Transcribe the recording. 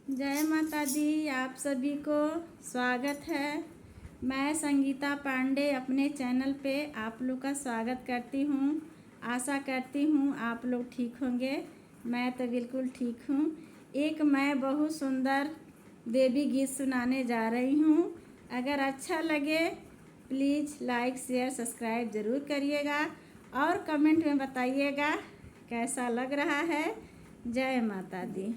जय माता दी। आप सभी को स्वागत है। मैं संगीता पांडे अपने चैनल पे आप लोग का स्वागत करती हूँ। आशा करती हूँ आप लोग ठीक होंगे। मैं तो बिल्कुल ठीक हूँ। एक मैं बहुत सुंदर देवी गीत सुनाने जा रही हूँ। अगर अच्छा लगे प्लीज़ लाइक शेयर सब्सक्राइब ज़रूर करिएगा और कमेंट में बताइएगा कैसा लग रहा है। जय माता दी।